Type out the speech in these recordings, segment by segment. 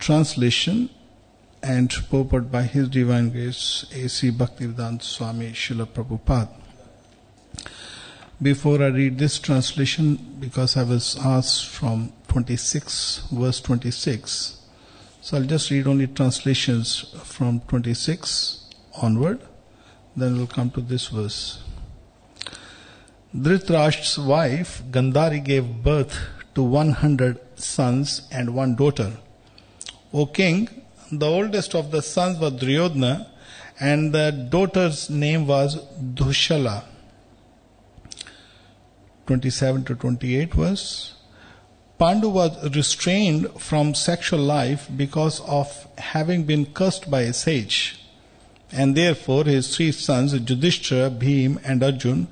translation and purport by His Divine Grace A.C. Bhaktivedanta Swami Srila Prabhupada. Before I read this translation, because I was asked from 26, verse 26, so I'll just read only translations from 26 onward, then we'll come to this verse. Dhritarashtra's wife Gandhari gave birth to 100 sons and 1 daughter. O king, the oldest of the sons was Duryodhana, and the daughter's name was Dushala. 27 to 28 verse. Pandu was restrained from sexual life because of having been cursed by a sage, and therefore his 3 sons, Yudhishthira, Bhim and Arjun,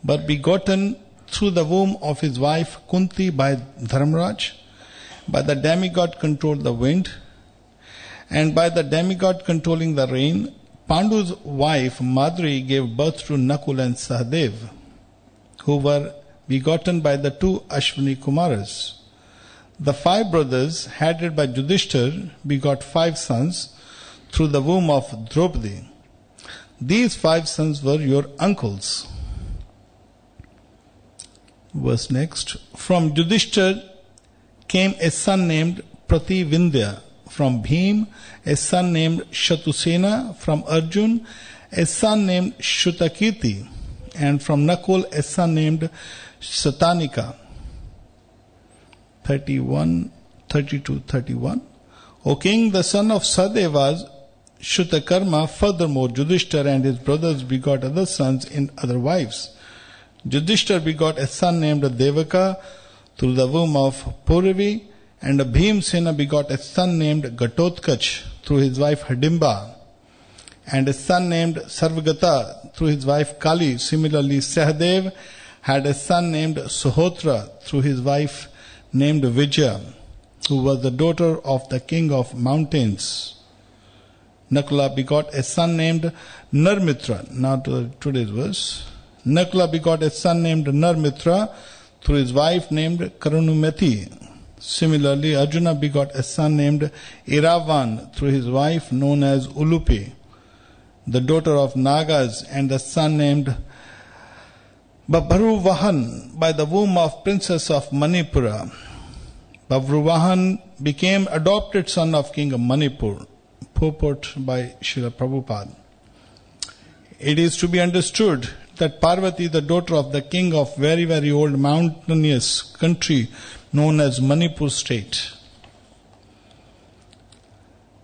were begotten through the womb of his wife Kunti by Dharmaraj. By the demigod controlled the wind, and by the demigod controlling the rain, Pandu's wife Madri gave birth to Nakul and Sahadev, who were begotten by the 2 Ashwini Kumaras. The 5 brothers, headed by Yudhishthir, begot 5 sons through the womb of Draupadi. These 5 sons were your uncles. Verse next. From Yudhishthir came a son named Prativindya. From Bhim, a son named Shatusena. From Arjun, a son named Shutakirti. And from Nakul, a son named Satanika. 32-31. O king, the son of Sadev was Shutakarma. Furthermore, Yudhishthir and his brothers begot other sons in other wives. Yudhishthir begot a son named Devaka through the womb of Puravi, and Bhimsena begot a son named Ghatotkach through his wife Hidimba, and a son named Sarvagata through his wife Kali. Similarly, Sahadev had a son named Suhotra through his wife named Vijaya, who was the daughter of the king of mountains. Nakula begot a son named Narmitra. Now to today's verse. Nakula begot a son named Narmitra through his wife named Karunumati. Similarly, Arjuna begot a son named Iravan through his wife known as Ulupi, the daughter of Nagas, and a son named Babharuvahan by the womb of princess of Manipura. Babharuvahan became adopted son of king of Manipur. Purport by Srila Prabhupada. It is to be understood that Parvati, the daughter of the king of very, very old mountainous country known as Manipur state.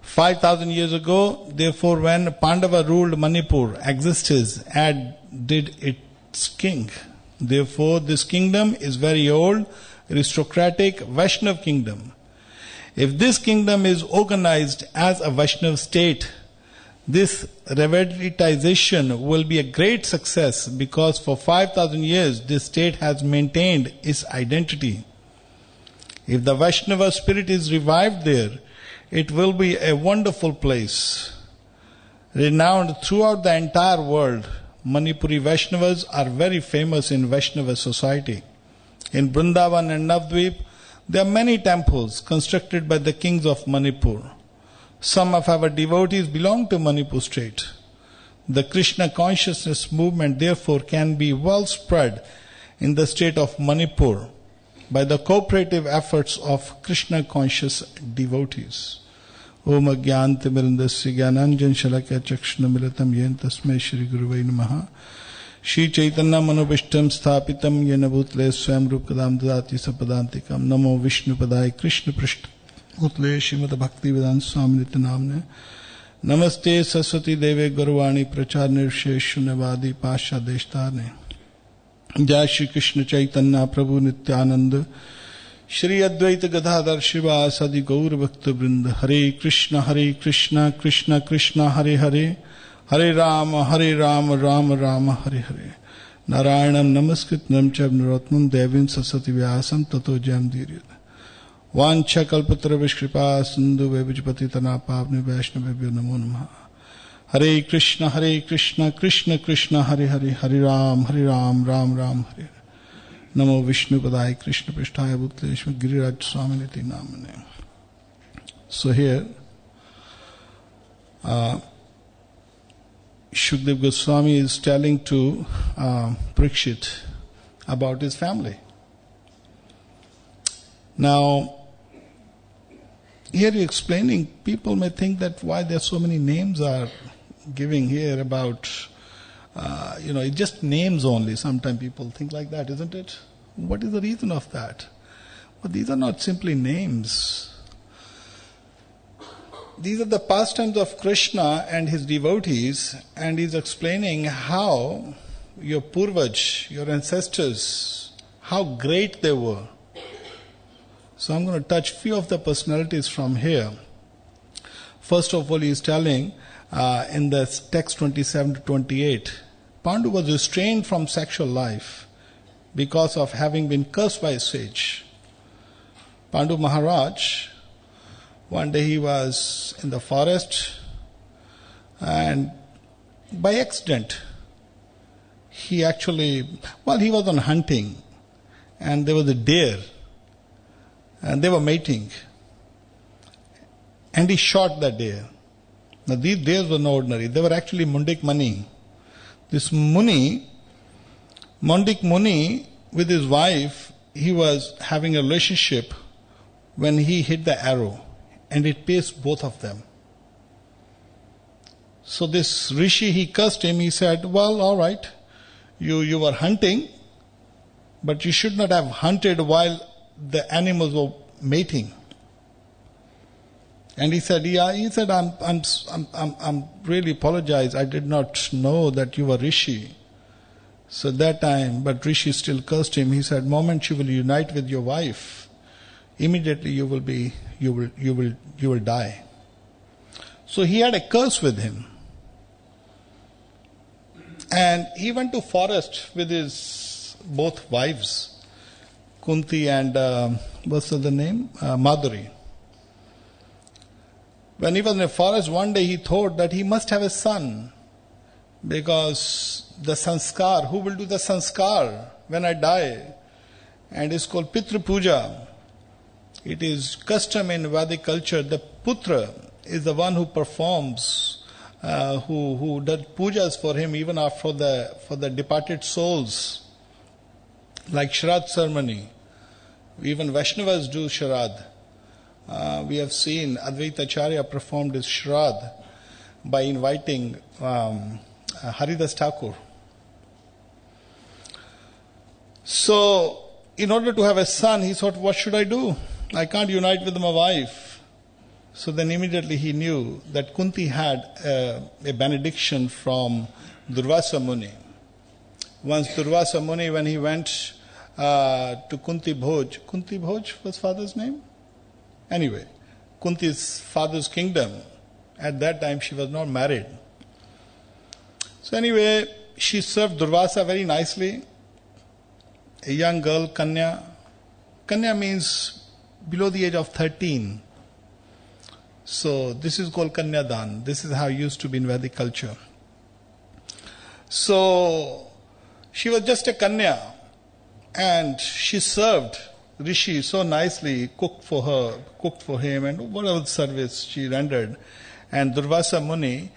5,000 years ago, therefore, when Pandava ruled Manipur, existed as did its king. Therefore, this kingdom is very old, aristocratic, Vaishnav kingdom. If this kingdom is organized as a Vaishnav state, this revitalization will be a great success, because for 5,000 years this state has maintained its identity. If the Vaishnava spirit is revived there, it will be a wonderful place, renowned throughout the entire world. Manipuri Vaishnavas are very famous in Vaishnava society. In Vrindavan and Navdvip, there are many temples constructed by the kings of Manipur. Some of our devotees belong to Manipur state. The Krishna consciousness movement therefore can be well spread in the state of Manipur by the cooperative efforts of Krishna conscious devotees. Om Agyanti Mirandasya Gyananjan Shalakya Chakshna Militam Yen Tasmai Shri Guruvai Namaha Shri Chaitanya Manobishtam Sthapitam Yena Bhutle Swam Rupkadam Dadati Sapadantikam Namo Vishnu Padai Krishna Prishta Bhutle Shrimad Bhaktivedanta Swami Nityanamne Namaste Saraswati Deve Gurvani Prachar Nirshe Shunyavadi Pasha Deshtarne Jai Shri Krishna Chaitanya Prabhu Nityananda Shri Advaita Gadadhar Shiva Sadi Gaur Bhakta Vrinda Hare Krishna Krishna Krishna Hare Hare Hare Rama Rama Rama Hare Hare Narayanam Namaskritnam Chav Narottam Devim Saraswati Vyasam Tato Jam Dhiryat Vancha Kalpatra Vishkripa Sindhu Vebhajpati Tana Pavni Vaishnavebhyo Namo Namaha Hare Krishna Krishna Krishna Hare Hare Hare Ram Ram Ram Hare Namo Vishnu Padai Krishna Prishtaya Bhutleshma Giriraj Swami Niti Namane. So here, Shukdev Goswami is telling to Parikshit about his family. Now, here you're explaining, people may think that why there are so many names are giving here about, it's just names only. Sometimes people think like that, isn't it? What is the reason of that? But these are not simply names. These are the pastimes of Krishna and his devotees, and he's explaining how your Purvaj, your ancestors, how great they were. So I'm going to touch few of the personalities from here. First of all, he is telling in the text 27 to 28, Pandu was restrained from sexual life because of having been cursed by a sage. Pandu Maharaj, one day he was in the forest and by accident he was on hunting and there was a deer and they were mating and he shot that deer. Now these deers were not ordinary, they were actually Mundik Muni. This Muni, Mundik Muni with his wife, he was having a relationship when he hit the arrow. And it pierced both of them. So this Rishi, he cursed him. He said, well, all right, you were hunting, but you should not have hunted while the animals were mating. And he said, I'm really apologize. I did not know that you were Rishi. So that time, but Rishi still cursed him. He said, moment you will unite with your wife, immediately you will die. So he had a curse with him. And he went to forest with his both wives, Kunti and what's the name? Madhuri. When he was in the forest, one day he thought that he must have a son, because the sanskar, who will do the sanskar when I die? And it's called Pitra Puja. It is custom in Vedic culture, the putra is the one who performs, who does pujas for him even for the departed souls, like Shrad ceremony. Even Vaishnavas do Shrad. We have seen Advaita Acharya performed his Shrad by inviting Haridas Thakur. So, in order to have a son, he thought, what should I do? I can't unite with my wife. So then immediately he knew that Kunti had a benediction from Durvasa Muni. Once Durvasa Muni, when he went to Kunti Bhoj was father's name? Anyway, Kunti's father's kingdom, at that time she was not married. So anyway, she served Durvasa very nicely. A young girl, Kanya. Kanya means below the age of 13. So this is called Kanyadan. This is how it used to be in Vedic culture. So she was just a Kanya and she served Rishi so nicely, cooked for her, cooked for him, and whatever service she rendered. And Durvasa Muni,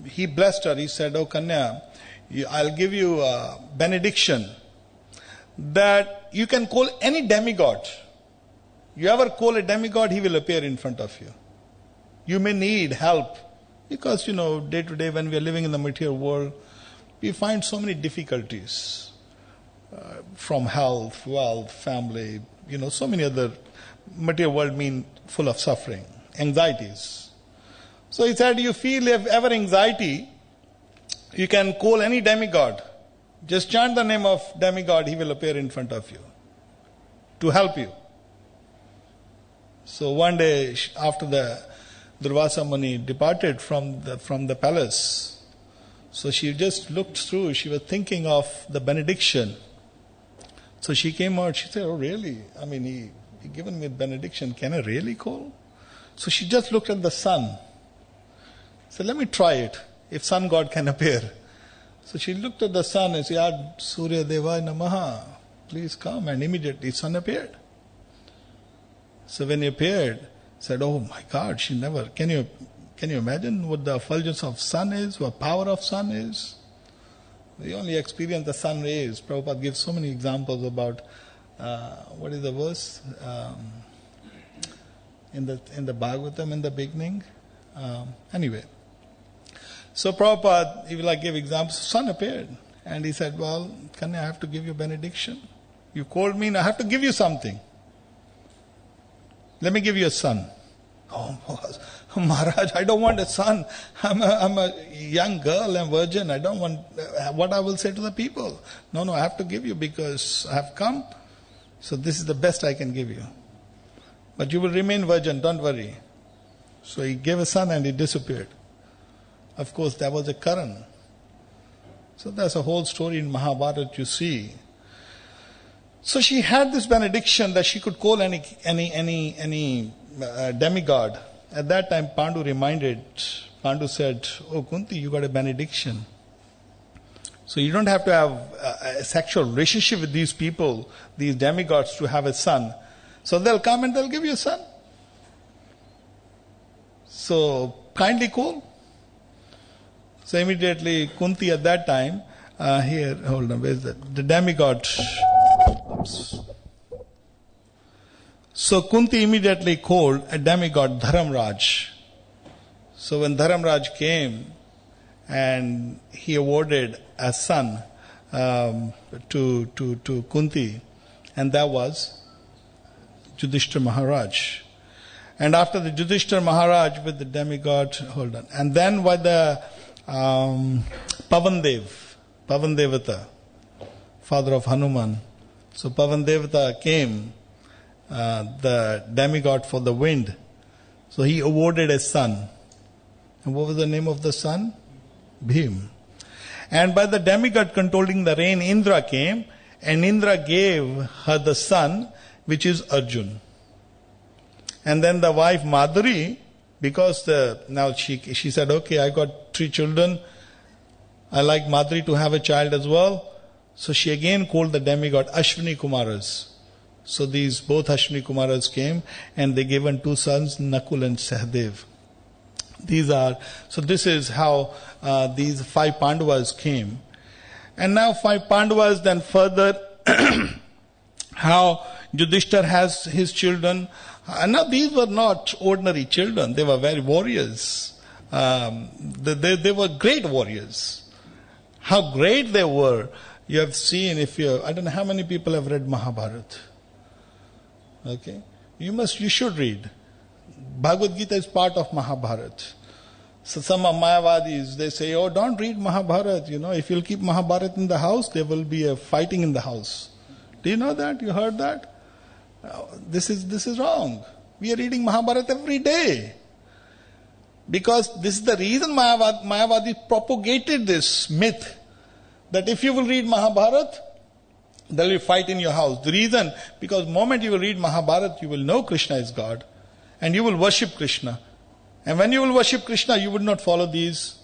he blessed her. He said, oh Kanya, I'll give you a benediction that you can call any demigod. You ever call a demigod, he will appear in front of you. You may need help because, day to day when we are living in the material world, we find so many difficulties from health, wealth, family, so many other material world mean full of suffering, anxieties. So he said, you feel ever anxiety, you can call any demigod. Just chant the name of demigod, he will appear in front of you to help you. So one day, after the Durvasa Muni departed from the palace, so she just looked through, she was thinking of the benediction. So she came out, she said, oh really? I mean, he given me a benediction, can I really call? So she just looked at the sun. So let me try it, if sun god can appear. So she looked at the sun and said, Surya Deva Namaha, please come. And immediately sun appeared. So when he appeared, Said, oh my God, she never, can you imagine what the effulgence of sun is, what power of sun is? We only experience the sun rays. Prabhupada gives so many examples about, what is the verse? In the Bhagavatam in the beginning. Anyway. So Prabhupada, he will give examples. Sun appeared. And he said, well, I have to give you benediction. You called me and I have to give you something. Let me give you a son. Oh, Maharaj, I don't want a son. I'm a young girl, I'm virgin. I don't want what I will say to the people. No, I have to give you because I have come. So this is the best I can give you. But you will remain virgin, don't worry. So he gave a son and he disappeared. Of course, there was a Karan. So there's a whole story in Mahabharata you see. So she had this benediction that she could call any demigod. At that time, Pandu said, oh Kunti, you got a benediction. So you don't have to have a sexual relationship with these people, these demigods, to have a son. So they'll come and they'll give you a son. So kindly call. So immediately Kunti at that time, where's that? The demigod. Oops. So Kunti immediately called a demigod Dharamraj. So when Dharamraj came and he awarded a son to Kunti, and that was Yudhishthira Maharaj. And after the Yudhishthira Maharaj with the demigod, and then by the Pavandevata, father of Hanuman. So Pavandevata came, the demigod for the wind. So he awarded a son. And what was the name of the son? Bhim. And by the demigod controlling the rain, Indra came, and Indra gave her the son, which is Arjun. And then the wife Madhuri, because now she said, okay, I got 3 children. I like Madhuri to have a child as well. So she again called the demigod Ashwini Kumaras. So these both Ashwini Kumaras came and they given 2 sons, Nakul and Sahadev. So this is how these 5 Pandavas came. And now 5 Pandavas, then further how Yudhishthira has his children. And now these were not ordinary children, they were very warriors. They were great warriors. How great they were, you have seen I don't know how many people have read Mahabharata. Okay? You should read. Bhagavad Gita is part of Mahabharata. So some of Mayavadis, they say, oh, don't read Mahabharata. If you'll keep Mahabharata in the house, there will be a fighting in the house. Do you know that? You heard that? This is wrong. We are reading Mahabharata every day. Because this is the reason Mayavadi propagated this myth that if you will read Mahabharata, there will be fight in your house. The reason, because the moment you will read Mahabharata, you will know Krishna is God and you will worship Krishna. And when you will worship Krishna, you would not follow these,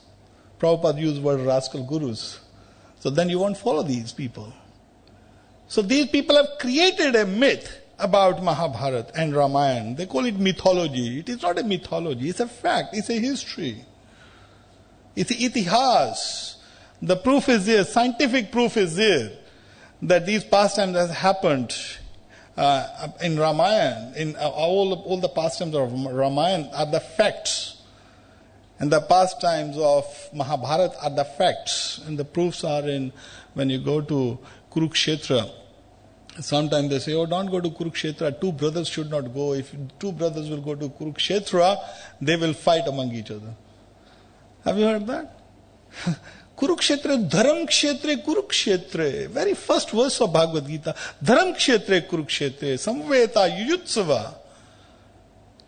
Prabhupada used the word rascal gurus. So then you won't follow these people. So these people have created a myth about Mahabharata and Ramayana. They call it mythology. It is not a mythology, it's a fact, it's a history. It's itihas. The proof is there, scientific proof is there, that these pastimes have happened in Ramayana. In all the pastimes of Ramayana are the facts. And the pastimes of Mahabharata are the facts. And the proofs are in, when you go to Kurukshetra, sometimes they say, oh, don't go to Kurukshetra. 2 brothers should not go. If 2 brothers will go to Kurukshetra, they will fight among each other. Have you heard that? Kurukshetra, Dharam Kshetre, Kurukshetre. Very first verse of Bhagavad Gita. Dharam Kshetre, Kurukshetre. Samveta, Yuyutsava.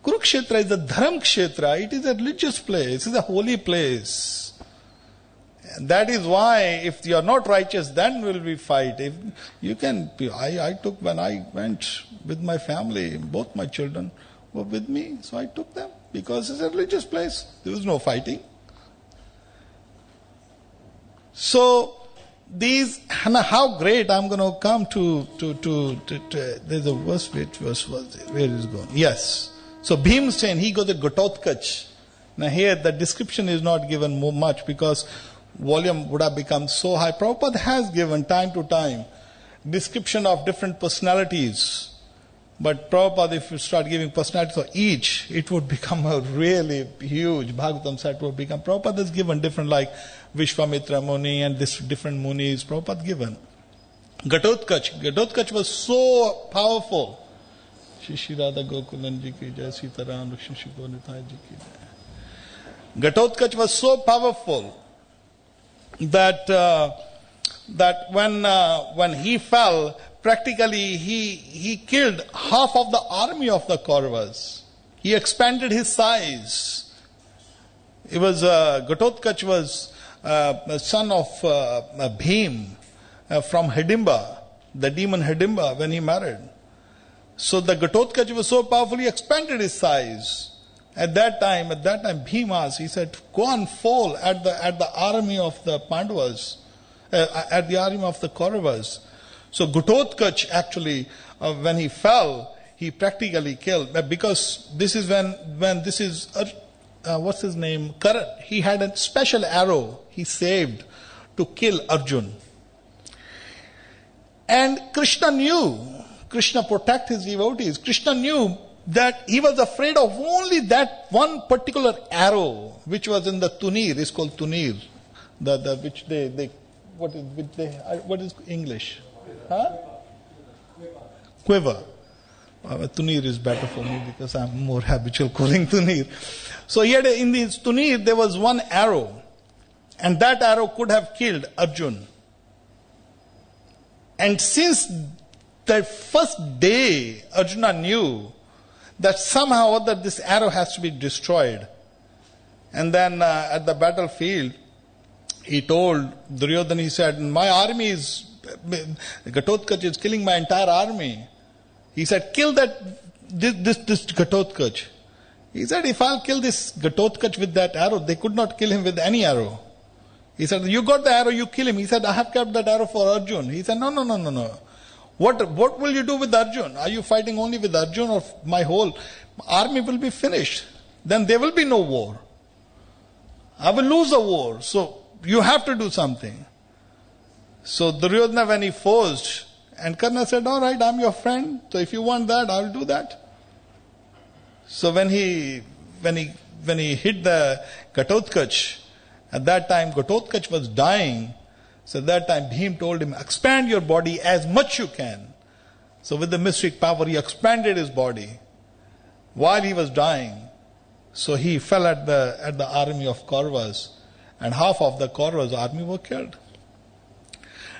Kurukshetra is a Dharam Kshetra. It is a religious place. It is a holy place. And that is why if you are not righteous, then will we fight. If you can, I took, when I went with my family, both my children were with me, so I took them because it's a religious place. There was no fighting. So these, how great, I'm going to come to there's a verse, which verse was it? Where is it going? Yes. So Bhimsen, he got the Ghatotkach. Now here the description is not given much because volume would have become so high. Prabhupada has given time to time description of different personalities. But Prabhupada, if you start giving personalities for each, it would become a really huge Bhagavatam set would become. Prabhupada has given different like Vishwamitra Muni and this different Munis. Prabhupada given. Ghatotkach was so powerful. Shri Radha Gokulan ji ki jai, Sitaram Lakshmi Shikho Nitai ji ki jai. Ghatotkach was so powerful that when he fell, practically he killed half of the army of the Kauravas. He expanded his size. It was Ghatotkach was a son of Bhim from Hidimba, the demon Hidimba, when he married. So the Ghatotkach was so powerful, he expanded his size. At that time, Bhima, he said, go and fall at the army of the Pandavas, at the army of the Kauravas. So Ghatotkach actually, when he fell, he practically killed. Because this is when this is, what's his name? Karan. He had a special arrow he saved to kill Arjun. And Krishna protect his devotees. Krishna knew that he was afraid of only that one particular arrow, which was in the tunir. It's called tunir. Which what is English? Huh? Quiver. Tunir is better for me because I'm more habitual calling tunir. So he had in this tunir there was one arrow, and that arrow could have killed Arjun. And since the first day, Arjuna knew that somehow or other this arrow has to be destroyed. And then at the battlefield, he told Duryodhana, he said, my army is, Ghatotkach is killing my entire army. He said, kill this Ghatotkach. He said, if I'll kill this Ghatotkach with that arrow, they could not kill him with any arrow. He said, you got the arrow, you kill him. He said, I have kept that arrow for Arjun. He said, no. What will you do with Arjun? Are you fighting only with Arjun, or my whole army will be finished? Then there will be no war. I will lose the war. So you have to do something. So Duryodhana, when he forced, and Karna said, all right, I'm your friend. So if you want that, I'll do that. So when he hit the Ghatotkach, at that time Ghatotkach was dying. So at that time Bhim told him, expand your body as much you can. So with the mystic power he expanded his body while he was dying. So he fell at the army of Kauravas, and half of the Kauravas army were killed.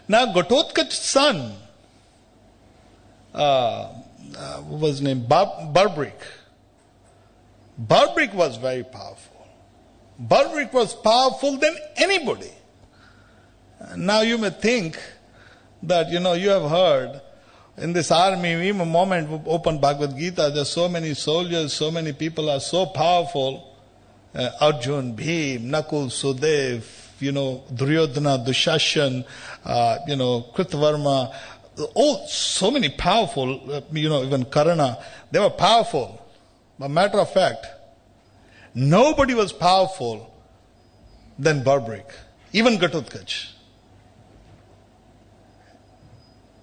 Now Ghatotkach's son, what was his name? Barbrik. Barbrik was very powerful. Barbrik was powerful than anybody. Now you may think that, you have heard in this army, even the moment we open Bhagavad Gita, there's so many soldiers, so many people are so powerful. Arjun, Bhim, Nakul, Sudev, Duryodhana, Dushashan, Kritavarma, so many powerful, even Karna, they were powerful. But matter of fact, nobody was powerful than Barbrik, even Ghatotkach.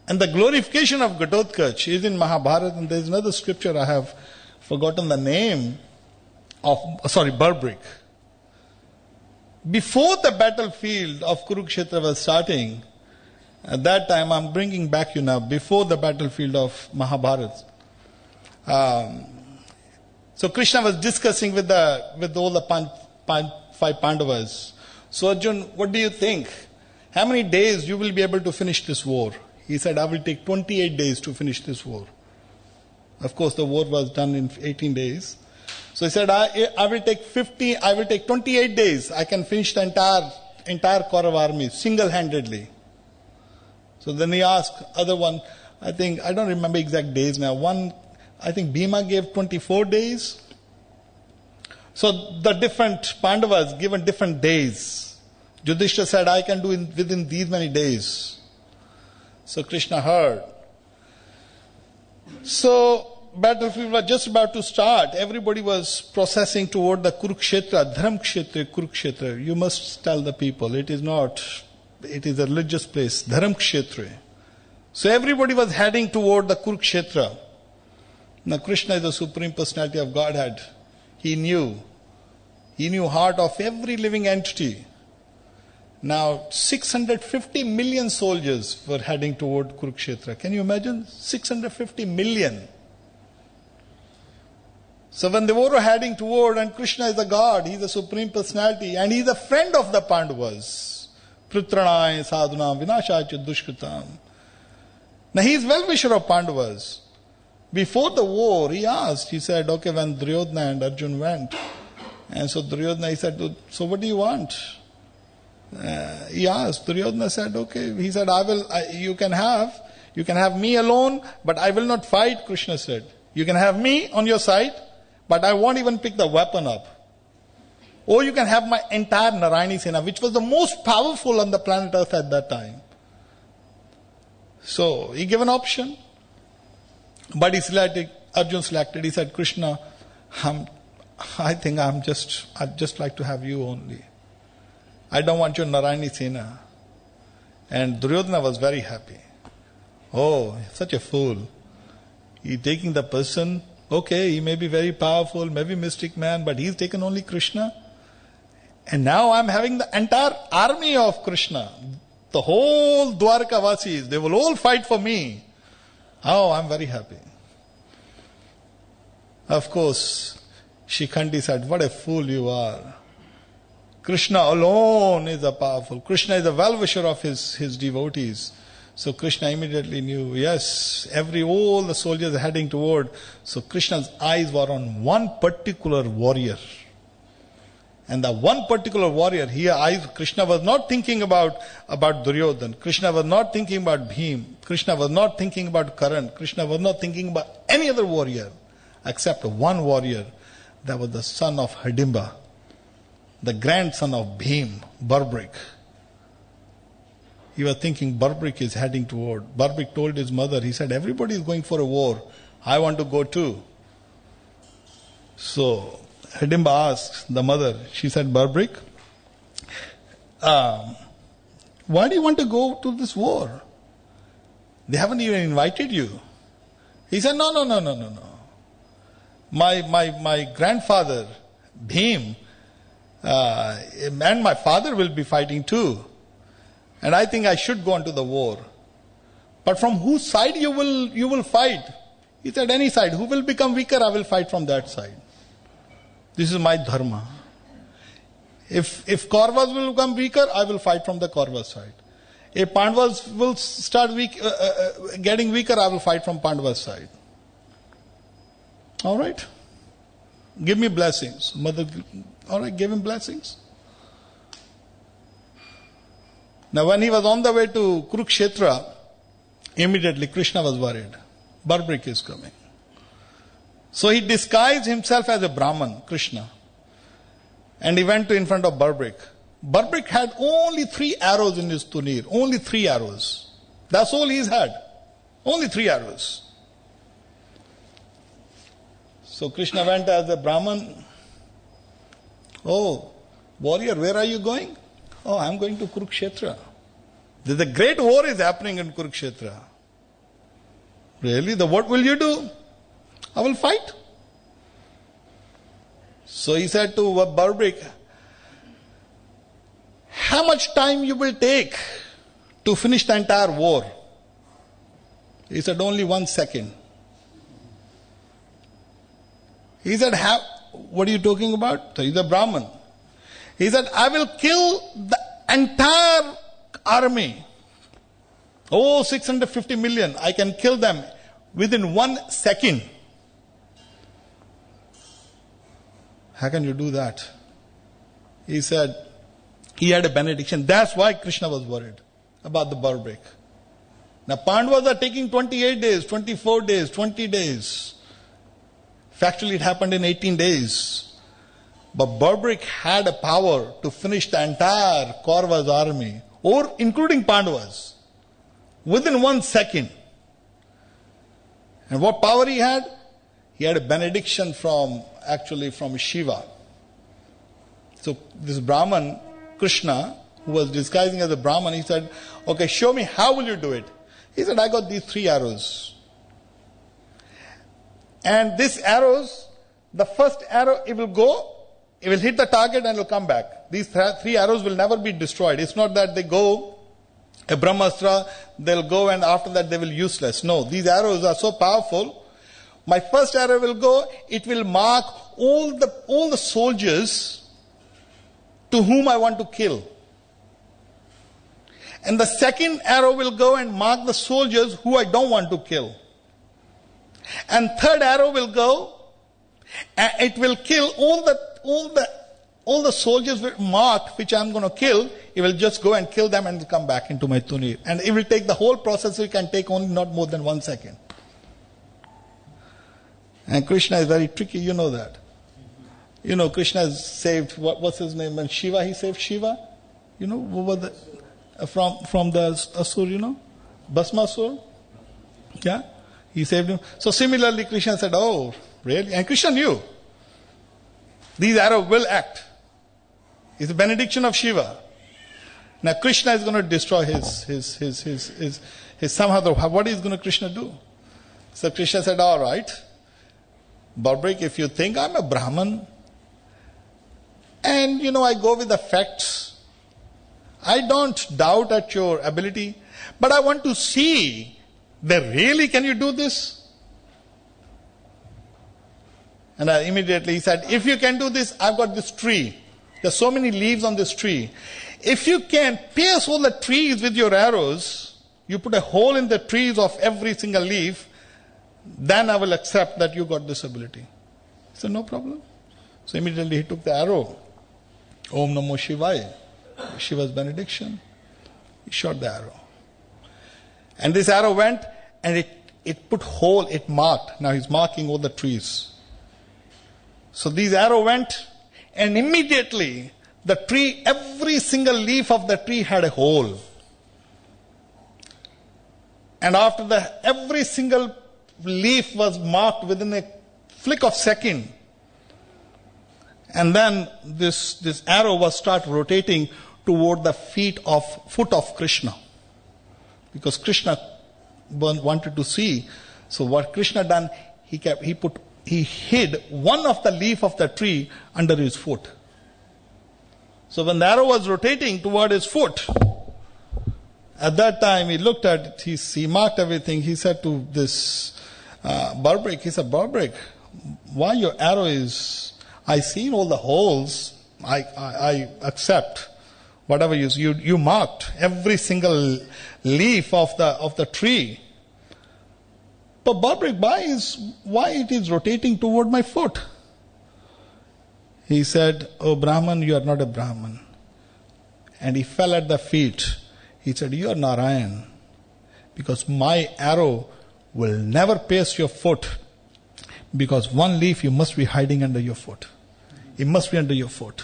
And the glorification of Ghatotkach is in Mahabharata, and there is another scripture, I have forgotten the name of, Barbrik. Before the battlefield of Kurukshetra was starting, at that time, I'm bringing back you now, before the battlefield of Mahabharata. So Krishna was discussing with all the five Pandavas. So Arjun, what do you think? How many days you will be able to finish this war? He said, I will take 28 days to finish this war. Of course, the war was done in 18 days. So he said, I will take 28 days. I can finish the entire Kaurava army single-handedly. So then he asked other one, I don't remember exact days now. I think Bhima gave 24 days. So the different Pandavas given different days. Yudhishthira said, I can do within these many days. So Krishna heard. So battlefield was just about to start. Everybody was processing toward the Kurukshetra, Dharamkshetra, Kurukshetra. You must tell the people, it is not, it is a religious place, Dharamkshetra. So everybody was heading toward the Kurukshetra. Now Krishna is the Supreme Personality of Godhead. He knew heart of every living entity. Now 650 million soldiers were heading toward Kurukshetra. Can you imagine? 650 million. So when they were heading toward, and Krishna is the God, He is the Supreme Personality, and He is a friend of the Pandavas. Pritranaya sadhunam vinashācha dushkritam. Now He is well-wisher of Pandavas. Before the war, he asked, he said, okay, when Duryodhana and Arjun went, and so Duryodhana, he said, so what do you want? He asked, Duryodhana said, okay, he said, you can have me alone, but I will not fight, Krishna said. You can have me on your side, but I won't even pick the weapon up. Or you can have my entire Narayani Sena, which was the most powerful on the planet Earth at that time. So, he gave an option. But Arjun selected, he said, Krishna, I'd just like to have you only. I don't want your Narayani Sena. And Duryodhana was very happy. Oh, such a fool. He taking the person, okay, he may be very powerful, maybe mystic man, but he's taken only Krishna. And now I'm having the entire army of Krishna. The whole Dwarka Vasis, they will all fight for me. Oh, I'm very happy. Of course, Shikhandi said, what a fool you are. Krishna alone is a powerful. Krishna is a well-wisher of his devotees. So Krishna immediately knew, yes, all the soldiers are heading toward. So Krishna's eyes were on one particular warrior. And the one particular warrior, Krishna was not thinking about Duryodhana. Krishna was not thinking about Bhim. Krishna was not thinking about Karan. Krishna was not thinking about any other warrior except one warrior. That was the son of Hidimba, the grandson of Bhim, Barbrik. He was thinking Barbrik is heading toward. Barbrik told his mother, he said, everybody is going for a war. I want to go too. So Hidimba asked the mother, she said, Barbrik, why do you want to go to this war? They haven't even invited you. He said, no. My grandfather, Bhim, and my father will be fighting too. And I think I should go into the war. But from whose side you will fight? He said, any side. Who will become weaker, I will fight from that side. This is my dharma. If Kauravas will become weaker, I will fight from the Kaurava side. If Pandavas will start getting weaker, I will fight from Pandava's side. All right. Give me blessings. Mother, all right, give him blessings. Now when he was on the way to Kurukshetra, immediately Krishna was worried. Barbrik is coming. So he disguised himself as a Brahman, Krishna. And he went in front of Barbrik. Barbrik had only 3 arrows in his tunir. Only 3 arrows. That's all he's had. Only 3 arrows. So Krishna went as a Brahman. Oh, warrior, where are you going? Oh, I'm going to Kurukshetra. There's a great war is happening in Kurukshetra. Really? What will you do? I will fight. So he said to Barbrik, how much time you will take to finish the entire war? He said, only 1 second. He said, what are you talking about? So he's a Brahman. He said, I will kill the entire army. Oh, 650 million. I can kill them within 1 second. How can you do that? He said, he had a benediction. That's why Krishna was worried about the Barbrik. Now Pandavas are taking 28 days, 24 days, 20 days. Factually it happened in 18 days. But Barbrik had a power to finish the entire Kaurava's army, or including Pandavas, within 1 second. And what power he had? he had a benediction from Shiva. So this Brahman, Krishna, who was disguising as a Brahman, he said, okay, show me how will you do it? He said, I got these 3 arrows. And these arrows, the first arrow, it will go, it will hit the target and it will come back. These 3 arrows will never be destroyed. It's not that they go, a Brahmastra, they'll go and after that they will useless. No, these arrows are so powerful. My first arrow will go, it will mark all the soldiers to whom I want to kill. And the second arrow will go and mark the soldiers who I don't want to kill. And third arrow will go, and it will kill all the soldiers marked which I'm going to kill. It will just go and kill them and come back into my tuni. And it will take the whole process. It can take only not more than 1 second. And Krishna is very tricky. You know that. You know, Krishna has saved what's his name? And Shiva, he saved Shiva. You know, what was the from the Asur, you know, Bhasmasur. Yeah. He saved him. So similarly, Krishna said, oh, really? And Krishna knew. These arrows will act. It's a benediction of Shiva. Now Krishna is going to destroy his somehow. What is going to Krishna do? So Krishna said, all right, Barbaric, if you think I'm a Brahman, and I go with the facts, I don't doubt at your ability, but I want to see that really can you do this? And immediately he said, if you can do this, I've got this tree. There's so many leaves on this tree. If you can pierce all the trees with your arrows, you put a hole in the trees of every single leaf, then I will accept that you got this ability. He said, no problem. So immediately he took the arrow. Om Namo Shivaya. Shiva's benediction. He shot the arrow. And this arrow went and it put hole, it marked. Now he's marking all the trees. So this arrow went and immediately the tree, every single leaf of the tree had a hole. And after that, every single leaf was marked within a flick of second. And then this arrow was start rotating toward the foot of Krishna. Because Krishna wanted to see. So what Krishna done, he hid one of the leaf of the tree under his foot. So when the arrow was rotating toward his foot, at that time he looked at it, he marked everything. He said to this Barbaric, he said, Barbaric, why your arrow is, I seen all the holes, I accept whatever you marked every single leaf of the tree. But Barbaric, why it is rotating toward my foot? He said, oh Brahman, you are not a Brahman. And he fell at the feet. He said, you are Narayan. Because my arrow will never pierce your foot. Because one leaf you must be hiding under your foot. It must be under your foot.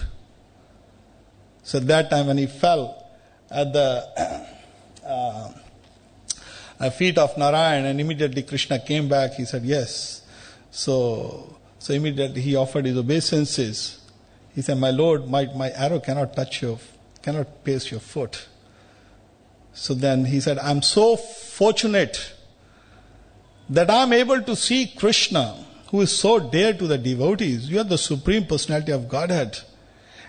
So at that time when he fell at the feet of Narayan, and immediately Krishna came back, he said, yes. So immediately he offered his obeisances. He said, my Lord, my arrow cannot pierce your foot. So then he said, I'm so fortunate that I'm able to see Krishna, who is so dear to the devotees. You are the Supreme Personality of Godhead.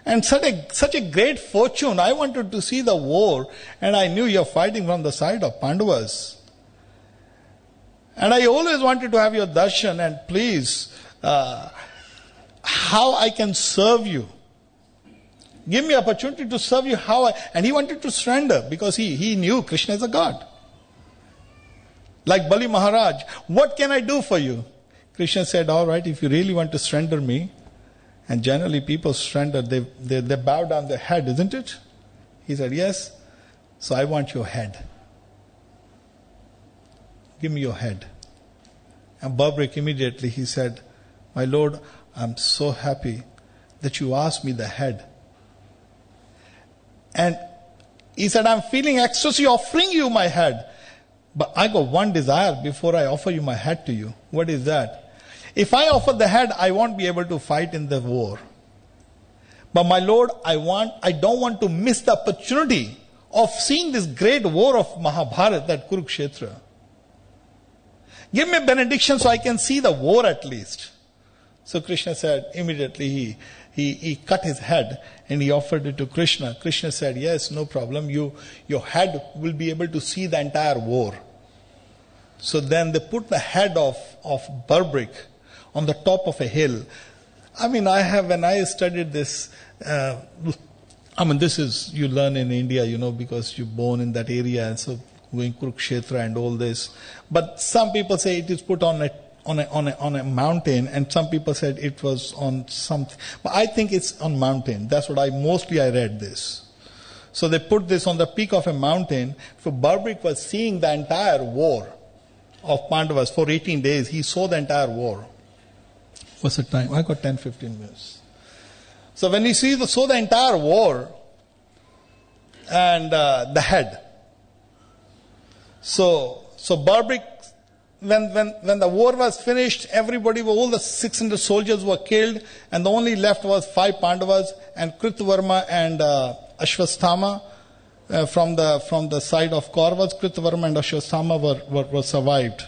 And such a great fortune. I wanted to see the war, and I knew you're fighting from the side of Pandavas. And I always wanted to have your darshan, and please, how I can serve you. Give me opportunity to serve you. And he wanted to surrender because he knew Krishna is a God. Like Bali Maharaj, what can I do for you? Krishna said, all right, if you really want to surrender me, and generally people surrender, they bow down their head, isn't it? He said, yes, so I want your head. Give me your head. And Barbaric immediately, he said, my Lord, I'm so happy that you asked me the head. And he said, I'm feeling ecstasy offering you my head. But I got one desire before I offer you my head to you. What is that? If I offer the head, I won't be able to fight in the war. But my Lord, I don't want to miss the opportunity of seeing this great war of Mahabharata at Kurukshetra. Give me a benediction so I can see the war at least. So Krishna said, immediately he cut his head and he offered it to Krishna. Krishna said, yes, no problem. Your head will be able to see the entire war. So then they put the head of Barbrick on the top of a hill. I mean, when I studied this, this is, you learn in India, because you're born in that area, and so going Kurukshetra and all this. But some people say it is put on a mountain, and some people said it was on something. But I think it's on mountain. That's what I read this. So they put this on the peak of a mountain. For Barbrick was seeing the entire war of Pandavas for 18 days. He saw the entire war. What's the time? I got 10-15 minutes. So when he saw the entire war and the head. So Barbrick, when the war was finished, all the 600 soldiers were killed, and the only left was 5 Pandavas and Kritavarma and Ashwasthama from the side of Kauravas. Kritavarma and Ashwasthama were survived.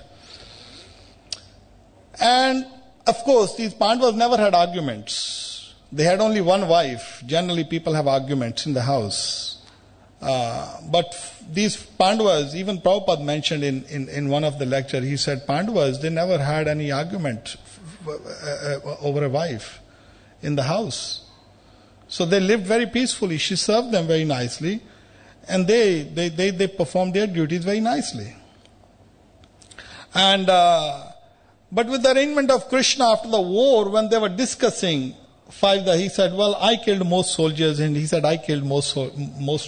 And of course, these Pandavas never had arguments. They had only one wife. Generally, people have arguments in the house. But these Pandavas, even Prabhupada mentioned in one of the lectures, he said Pandavas, they never had any argument over a wife in the house. So they lived very peacefully. She served them very nicely, and they performed their duties very nicely. And but with the arrangement of Krishna after the war, when they were discussing, he said, well, I killed most soldiers, and he said, I killed most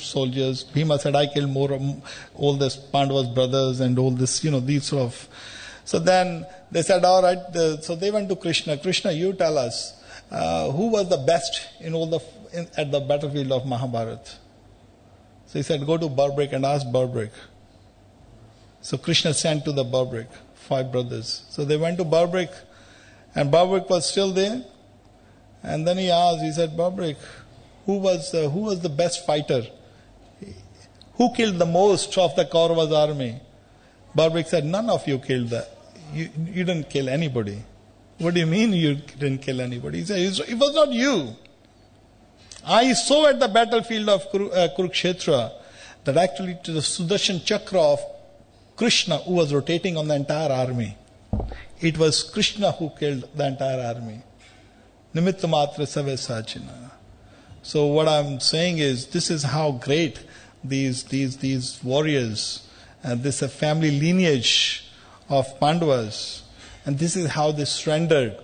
soldiers. Bhima said, I killed all the Pandavas' brothers and all this, these sort of. So then they said, all right. So they went to Krishna. Krishna, you tell us, who was the best at the battlefield of Mahabharata? So he said, go to Barbrick and ask Barbrick. So Krishna sent to the Barbrick 5 brothers. So they went to Barbrick, and Barbrick was still there. And then he asked, he said, Barbrick, who was the best fighter? Who killed the most of the Kauravas' army? Barbrick said, none of you killed that. You didn't kill anybody. What do you mean you didn't kill anybody? He said, it was not you. I saw at the battlefield of Kurukshetra that actually to the Sudarshan Chakra of Krishna, who was rotating on the entire army. It was Krishna who killed the entire army. Nimitta matra save sachina. So what I'm saying is, this is how great these warriors, and this a family lineage of Pandavas, and this is how they surrendered.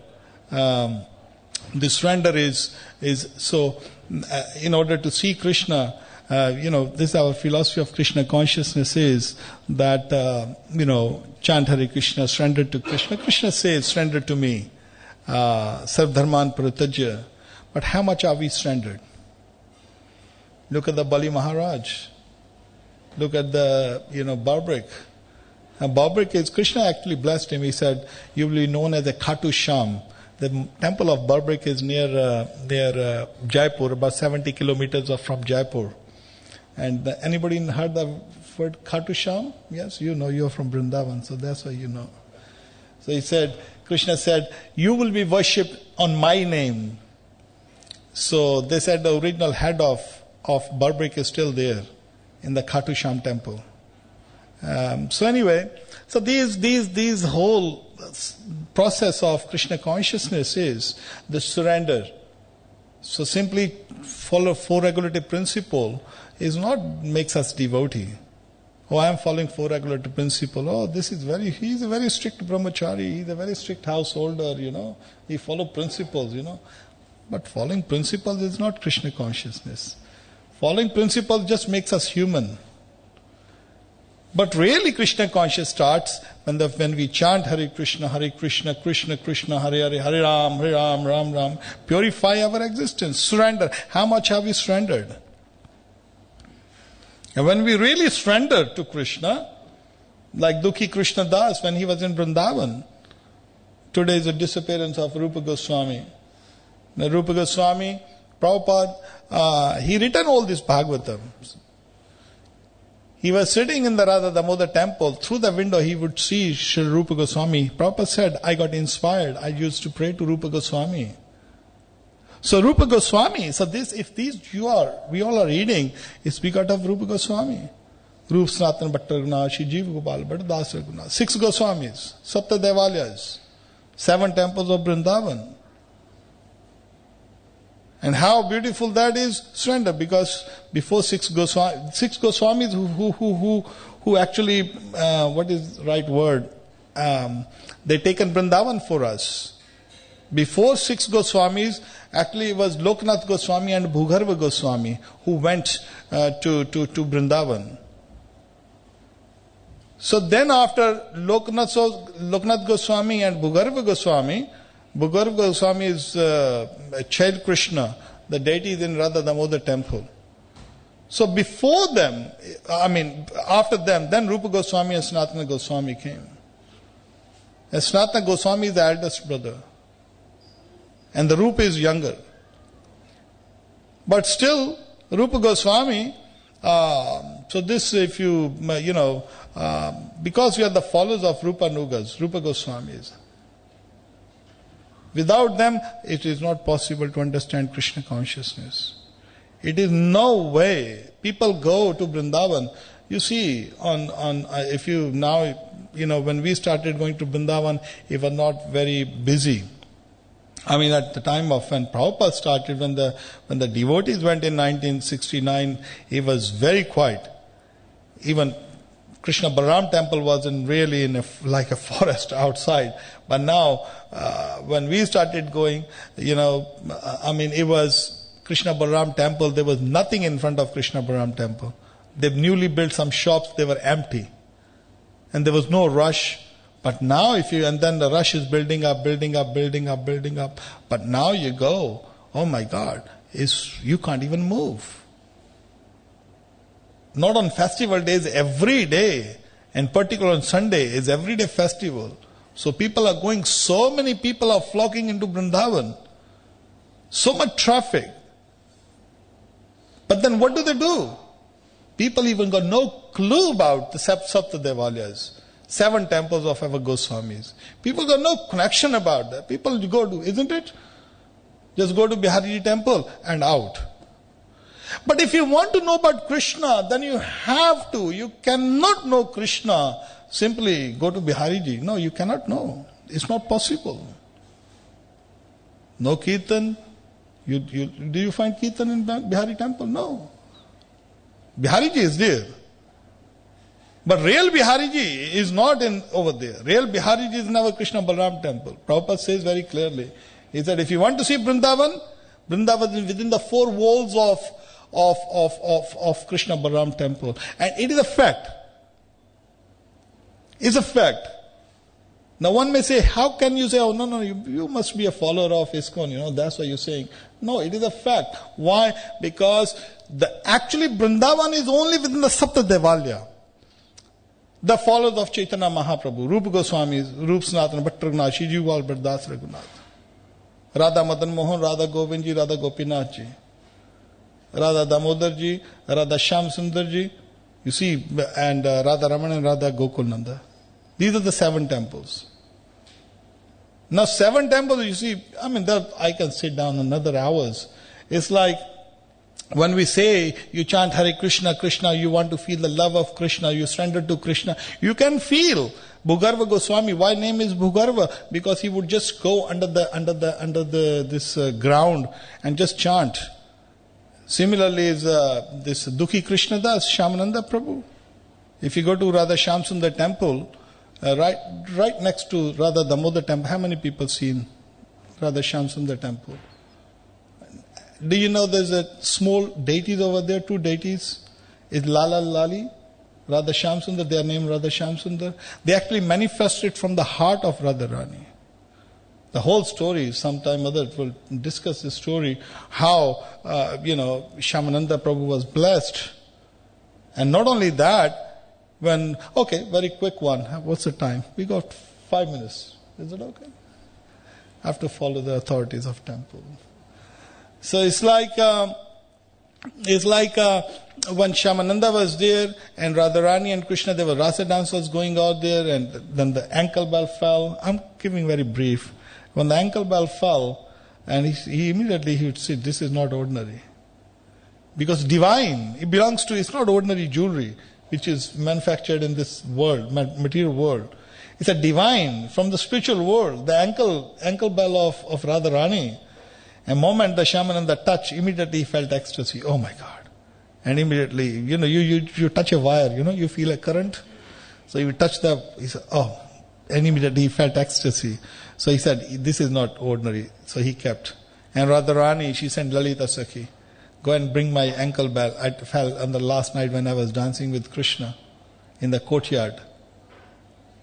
The surrender is so. In order to see Krishna, this is our philosophy of Krishna consciousness is that chant Hare Krishna, surrender to Krishna. Krishna says, surrender to me. Sarv Dharman Paratajya. But how much are we surrendered? Look at the Bali Maharaj. Look at the, Barbrick. And Barbrick is, Krishna actually blessed him. He said, you will be known as a Khatu Sham. The temple of Barbrick is near Jaipur, about 70 kilometers from Jaipur. And anybody heard the word Khatu Sham? Yes, you're from Vrindavan, so that's why you know. So he said, Krishna said, you will be worshipped on my name. So they said the original head of Barbrick is still there in the Khatu Sham temple. So anyway, so these whole process of Krishna consciousness is the surrender. So simply follow 4 regulative principle is not makes us devotee. Oh, I am following 4 regulative principle. Oh, he's a very strict brahmachari, he's a very strict householder, He follow principles, But following principles is not Krishna consciousness. Following principles just makes us human. But really Krishna conscious starts when we chant Hare Krishna, Krishna Krishna, Hare Hare, Hare Ram, Ram Ram. Purify our existence. Surrender. How much have we surrendered? And when we really surrender to Krishna, like Dukhi Krishna Das when he was in Vrindavan, Today is the disappearance of Rupa Goswami. Now, Rupa Goswami, Prabhupada, he written all this Bhagavatam. He was sitting in the Radha Damodar temple. Through the window he would see Sri Rupa Goswami. Prabhupada said, I got inspired. I used to pray to Rupa Goswami. So Rupa Goswami, we all are reading, it's because of Rupa Goswami. Rup Sanatana Bhattaraguna, Shri Jiva Gopal Bhatta Das Raghunath. 6 Goswamis, Sapta Devalayas, 7 temples of Vrindavan. And how beautiful that is, surrender, because before 6 Goswamis who actually, what is the right word? They taken Vrindavan for us. Before 6 Goswamis, actually it was Loknath Goswami and Bhugarva Goswami who went to Vrindavan. So then after Loknath Goswami and Bhugarva Goswami is child Krishna, the deity is in Radha Damodar temple. So before them, after them, then Rupa Goswami and Sanatana Goswami came. And Sanatana Goswami is the eldest brother. And the Rupa is younger. But still, Rupa Goswami, so this if because we are the followers of Rupa Nugas, Rupa Goswamis. Without them, it is not possible to understand Krishna consciousness. It is no way. People go to Vrindavan. You see, if you now, when we started going to Vrindavan, it was not very busy. At the time of when Prabhupada started, when the devotees went in 1969, it was very quiet. Even Krishna Balaram temple was like a forest outside. But now, when we started going, it was Krishna Balaram temple. There was nothing in front of Krishna Balaram temple. They've newly built some shops. They were empty. And there was no rush. But now and then the rush is building up. But now you go, oh my God, you can't even move. Not on festival days, every day, and particularly on Sunday, is everyday festival. So people are going, so many people are flocking into Vrindavan. So much traffic. But then what do? People even got no clue about the Sapta Devalayas. 7 temples of our Goswamis. People got no connection about that. People go to, isn't it? Just go to Bihariji temple and out. But if you want to know about Krishna, then you have to. You cannot know Krishna simply go to Bihariji. No, you cannot know. It's not possible. No Kirtan. Do you find Kirtan in Bihari temple? No. Bihariji is there. But real Bihariji is not over there. Real Bihariji is in our Krishna Balaram temple. Prabhupada says very clearly. He said, if you want to see Vrindavan, Vrindavan is within the 4 walls of Krishna Balaram temple. And it is a fact. It's a fact. Now one may say, how can you say, oh no, you must be a follower of ISKCON, that's what you're saying. No, it is a fact. Why? Because actually Vrindavan is only within the Sapta Devalaya. The followers of Chaitanya Mahaprabhu, Rupa Goswami, Rup Sanatana Bhattaraguna, Shri Jiva Gopal Bhatta Das Raghunath, Radha Madan Mohan, Radha Govind ji, Radha Gopinath ji, Radha Damodar ji, Radha Shyam Sundar ji, you see, and Radha Raman and Radha Gokul Nanda. These are the 7 temples. Now 7 temples, you see, I can sit down another hours. It's like, when we say you chant Hare Krishna, Krishna, you want to feel the love of Krishna, you surrender to Krishna, you can feel. Bhugarva Goswami, why name is Bhugarva? Because he would just go under this ground and just chant. Similarly is this Dukhi Krishnadas, Shyamananda Prabhu. If you go to Radha Shyam Sundar temple, right next to Radha Damodar temple, how many people seen Radha Shyam Sundar temple? Do you know there's a small deities over there, 2 deities? Is Lala Lali, Radha Shyam Sundar, they are named Radha Shyam Sundar. They actually manifested from the heart of Radharani. The whole story, sometime other will discuss the story, how, Shyamananda Prabhu was blessed. And not only that, very quick one. What's the time? We got 5 minutes. Is it okay? have to follow the authorities of temple. So it's like when Shyamananda was there and Radharani and Krishna, there was rasa dance was going out there, and then the ankle bell fell. I'm giving very brief. When the ankle bell fell, and he immediately he would say, this is not ordinary. Because divine, it belongs to, it's not ordinary jewelry which is manufactured in this world, material world. It's a divine from the spiritual world. The ankle bell of Radharani. A moment the Shyamananda touched, immediately he felt ecstasy. Oh my God. And immediately, you touch a wire, you feel a current. So you touch he said, oh, and immediately he felt ecstasy. So he said, this is not ordinary. So he kept. And Radharani, she sent Lalita Sakhi, go and bring my ankle bell. I fell on the last night when I was dancing with Krishna in the courtyard.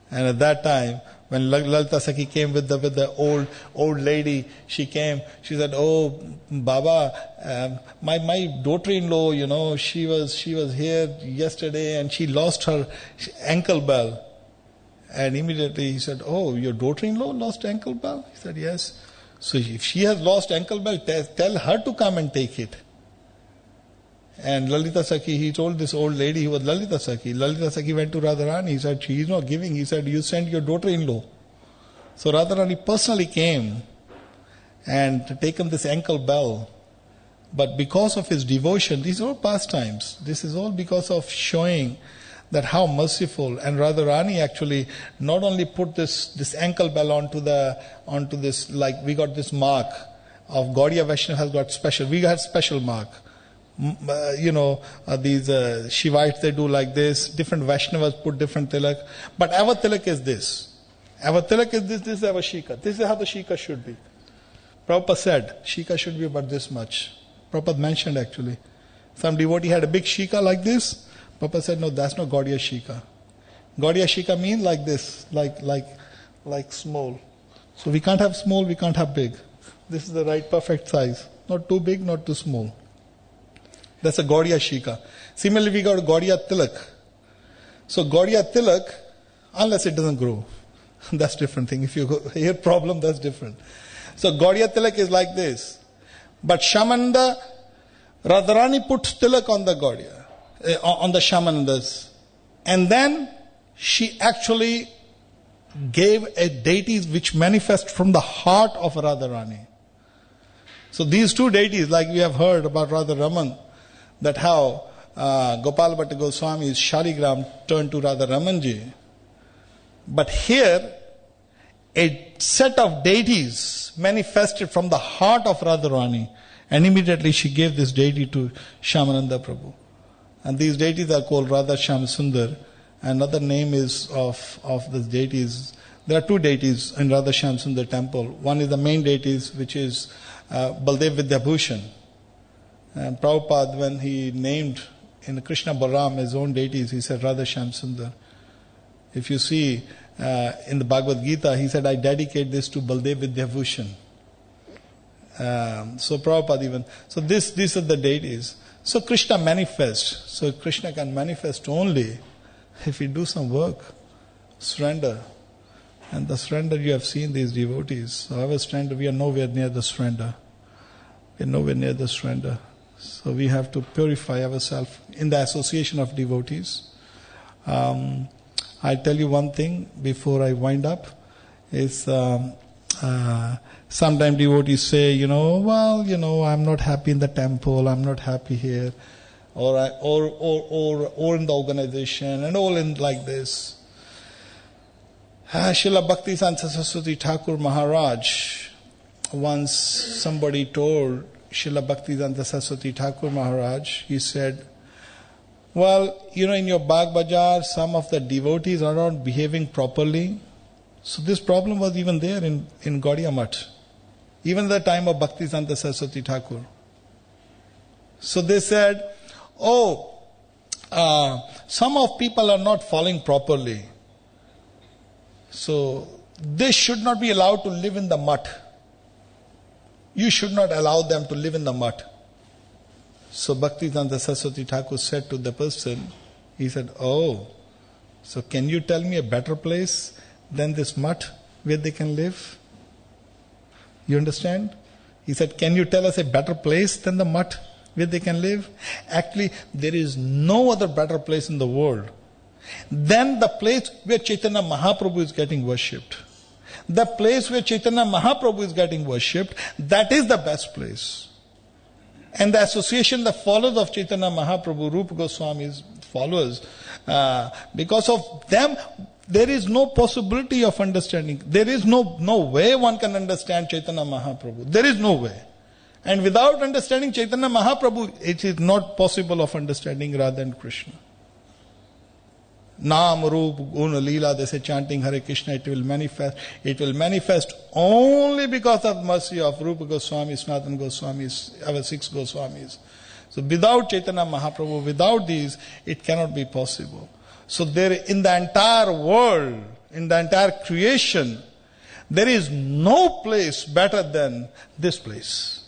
And at that time, when Lalita Sakhi came with the old lady, she came. She said, "Oh, Baba, my daughter-in-law, she was here yesterday and she lost her ankle bell." And immediately he said, "Oh, your daughter-in-law lost ankle bell?" He said, "Yes." So if she has lost ankle bell, tell her to come and take it. And Lalita Sakhi, he told this old lady, he was Lalita Sakhi. Lalita Sakhi went to Radharani. He said, she is not giving. He said, you send your daughter-in-law. So Radharani personally came and taken this ankle bell. But because of his devotion, these are all pastimes. This is all because of showing that how merciful. And Radharani actually not only put this ankle bell onto this, like we got this mark of Gaudiya Vaishnava has got special. We got special mark. These Shivites, they do like this. Different Vaishnavas put different tilak. But our tilak is this. Our tilak is this is our shika. This is how the shika should be. Prabhupada said, shika should be about this much. Prabhupada mentioned actually. Some devotee had a big shika like this. Prabhupada said, no, that's not Gaudiya shika. Gaudiya shika means like this, like small. So we can't have small, we can't have big. This is the right perfect size. Not too big, not too small. That's a Gaudiya Shika. Similarly, we got Gaudiya Tilak. So Gaudiya Tilak, unless it doesn't grow, that's different thing. If you go hair problem, that's different. So Gaudiya Tilak is like this. But Shyamananda, Radharani put Tilak on the Gaudiya, on the Shyamanandas. And then she actually gave a deities which manifest from the heart of Radharani. So these two deities, like we have heard about Radha Raman, that how Gopal Bhatta Goswami's Shaligram turned to Radha Ramanji. But here, a set of deities manifested from the heart of Radharani, and immediately she gave this deity to Shyamananda Prabhu. And these deities are called Radha Shyam Sundar. Another name is of these deities. There are two deities in Radha Shyam Sundar temple. One is the main deities, which is Baldev Vidyabhushan. And Prabhupada, when he named in Krishna Balaram his own deities, he said Radha Shyam Sundar. If you see in the Bhagavad Gita, he said, I dedicate this to Baldev Vidyabhushan. So Prabhupada even. So these are the deities. So Krishna manifests. So Krishna can manifest only if we do some work. Surrender. And the surrender, you have seen these devotees. So our surrender, we are nowhere near the surrender. We are nowhere near the surrender. So we have to purify ourselves in the association of devotees. I'll tell you one thing before I wind up. Is sometimes devotees say, I'm not happy in the temple, I'm not happy here, or in the organization, and all in like this. Srila Bhaktisanta Saraswati Thakur Maharaj, once somebody told Srila Bhaktisanta Saraswati Thakur Maharaj, he said, in your Bagh Bazaar, some of the devotees are not behaving properly. So this problem was even there in Gaudiya Math, even at the time of Bhaktisanta Saraswati Thakur. So they said, some of people are not following properly. So they should not be allowed to live in the mutt. You should not allow them to live in the mutt. So Bhaktisanta Saraswati Thakur said to the person, he said, so can you tell me a better place than this mutt where they can live? You understand? He said, can you tell us a better place than the mutt where they can live? Actually, there is no other better place in the world than the place where Chaitanya Mahaprabhu is getting worshipped. The place where Chaitanya Mahaprabhu is getting worshipped, that is the best place. And the association, the followers of Chaitanya Mahaprabhu, Rupa Goswami's followers, because of them, there is no possibility of understanding. There is no way one can understand Chaitanya Mahaprabhu. There is no way. And without understanding Chaitanya Mahaprabhu, it is not possible of understanding Radha and Krishna. Naam, Rup, Guna, Leela, they say chanting Hare Krishna, it will manifest. It will manifest only because of mercy of Rupa Goswami, Sanatana Goswami, our 6 Goswamis. So without Chaitanya Mahaprabhu, without these, it cannot be possible. So there, in the entire world, in the entire creation, there is no place better than this place.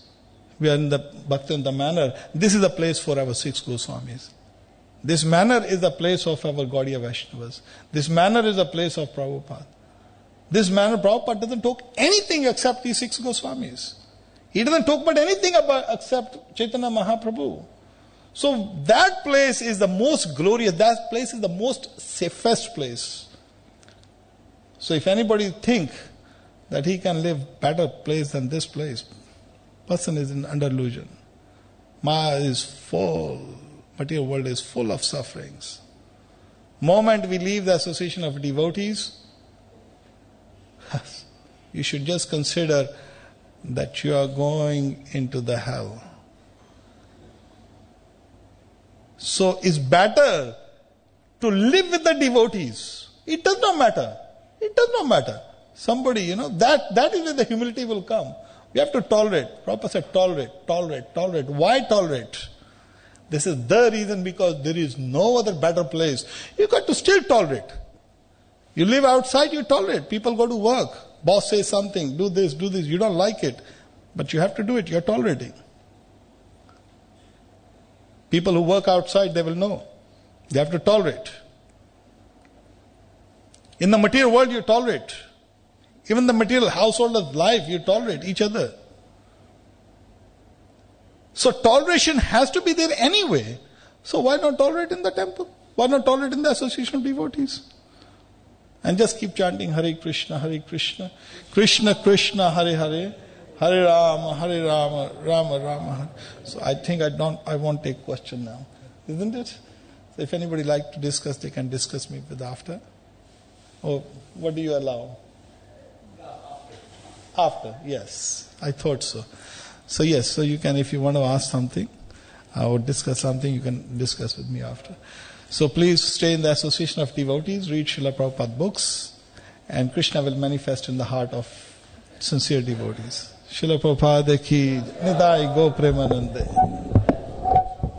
We are in the Bhaktivinoda manor. This is the place for our 6 Goswamis. This manor is the place of our Gaudiya Vaishnavas. This manor is the place of Prabhupada. This manor, Prabhupada doesn't talk anything except these 6 Goswamis. He doesn't talk about anything except Chaitanya Mahaprabhu. So that place is the most glorious, that place is the most safest place. So if anybody think that he can live better place than this place, person is under illusion. Maya is full, material world is full of sufferings. Moment we leave the association of devotees, you should just consider that you are going into the hell. So it's better to live with the devotees. It does not matter. It does not matter. Somebody, that is where the humility will come. We have to tolerate. Prabhupada said tolerate. Why tolerate? This is the reason, because there is no other better place. You got to still tolerate. You live outside, you tolerate. People go to work. Boss says something, do this. You don't like it. But you have to do it. You're tolerating. People who work outside, they will know. They have to tolerate. In the material world, you tolerate. Even the material household of life, you tolerate each other. So toleration has to be there anyway. So why not tolerate in the temple? Why not tolerate in the association of devotees? And just keep chanting Hare Krishna, Krishna Krishna, Hare Hare, Hare Rama, Rama Rama. So I think I won't take question now. Isn't it? So if anybody like to discuss, they can discuss me with after. Or what do you allow? After, yes. I thought so. So yes, so you can, if you want to ask something or discuss something, you can discuss with me after. So please stay in the association of devotees, read Srila Prabhupada books, and Krishna will manifest in the heart of sincere devotees. Srila Prabhupada ki Nidai Go Premanande.